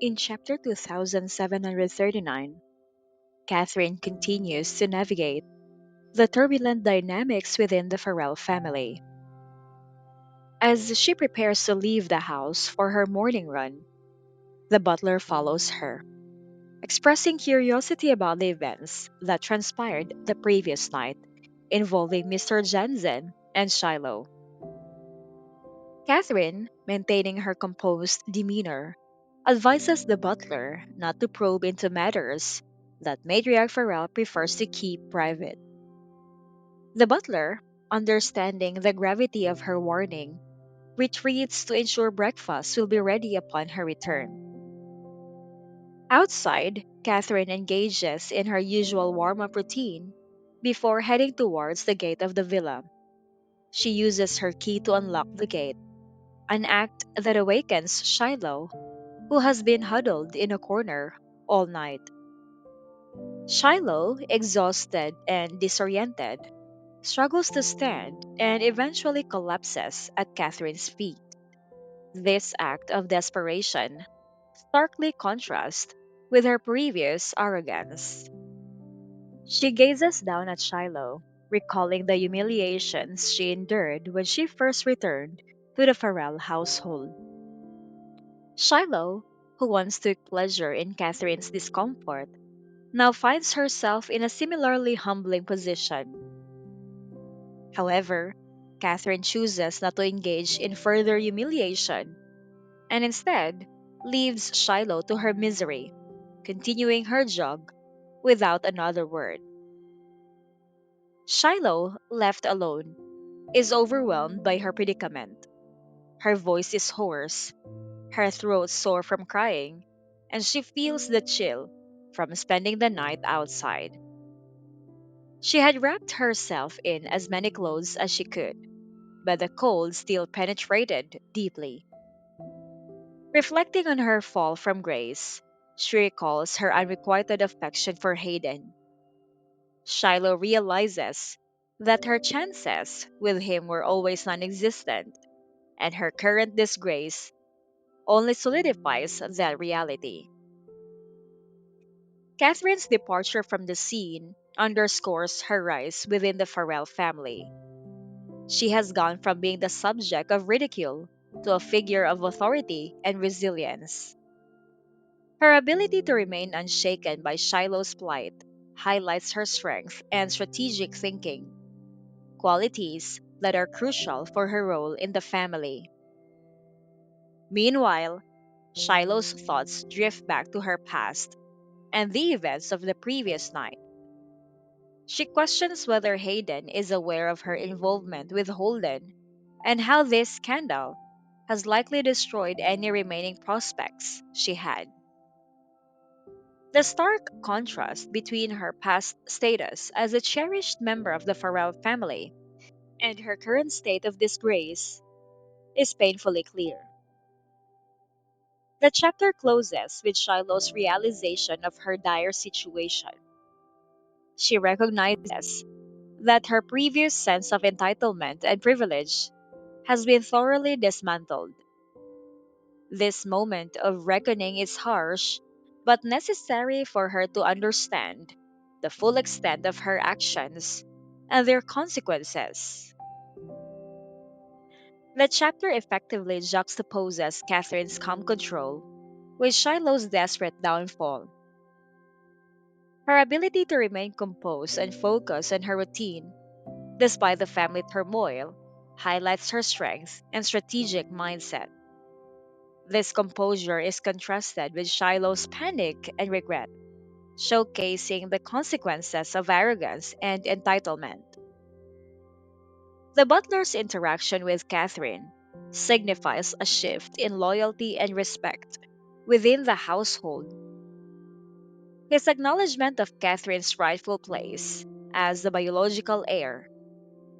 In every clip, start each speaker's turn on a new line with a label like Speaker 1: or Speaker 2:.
Speaker 1: In chapter 2739, Kathryn continues to navigate the turbulent dynamics within the Farrell family. As she prepares to leave the house for her morning run, the butler follows her, expressing curiosity about the events that transpired the previous night involving Mr. Jensen and Shiloh. Catherine, maintaining her composed demeanor, advises the butler not to probe into matters that Matriarch Farrell prefers to keep private. The butler, understanding the gravity of her warning, retreats to ensure breakfast will be ready upon her return. Outside, Catherine engages in her usual warm up routine before heading towards the gate of the villa. She uses her key to unlock the gate, an act that awakens Shiloh, who has been huddled in a corner all night. Shiloh, exhausted and disoriented, struggles to stand and eventually collapses at Catherine's feet. This act of desperation starkly contrasts with her previous arrogance. She gazes down at Shiloh, recalling the humiliations she endured when she first returned to the Farrell household. Shiloh, who once took pleasure in Catherine's discomfort, now finds herself in a similarly humbling position. However, Catherine chooses not to engage in further humiliation and instead leaves Shiloh to her misery, continuing her jog without another word. Shiloh, left alone, is overwhelmed by her predicament. Her voice is hoarse, her throat sore from crying, and she feels the chill from spending the night outside. She had wrapped herself in as many clothes as she could, but the cold still penetrated deeply. Reflecting on her fall from grace, she recalls her unrequited affection for Hayden. Shiloh realizes that her chances with him were always non existent, and her current disgrace only solidifies that reality. Catherine's departure from the scene underscores her rise within the Farrell family. She has gone from being the subject of ridicule to a figure of authority and resilience. Her ability to remain unshaken by Shiloh's plight highlights her strength and strategic thinking, qualities that are crucial for her role in the family. Meanwhile, Shiloh's thoughts drift back to her past and the events of the previous night. She questions whether Hayden is aware of her involvement with Holden and how this scandal has likely destroyed any remaining prospects she had. The stark contrast between her past status as a cherished member of the Farrell family and her current state of disgrace is painfully clear. The chapter closes with Shiloh's realization of her dire situation. She recognizes that her previous sense of entitlement and privilege has been thoroughly dismantled. This moment of reckoning is harsh, but necessary for her to understand the full extent of her actions and their consequences. The chapter effectively juxtaposes Catherine's calm control with Shiloh's desperate downfall. Her ability to remain composed and focused on her routine, despite the family turmoil, highlights her strength and strategic mindset. This composure is contrasted with Shiloh's panic and regret, showcasing the consequences of arrogance and entitlement. The butler's interaction with Catherine signifies a shift in loyalty and respect within the household. His acknowledgement of Catherine's rightful place as the biological heir,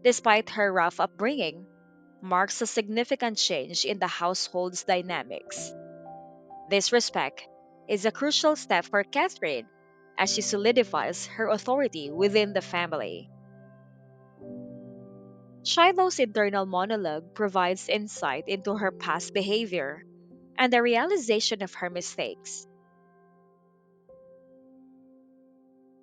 Speaker 1: despite her rough upbringing, marks a significant change in the household's dynamics. This respect is a crucial step for Catherine as she solidifies her authority within the family. Shiloh's internal monologue provides insight into her past behavior and the realization of her mistakes.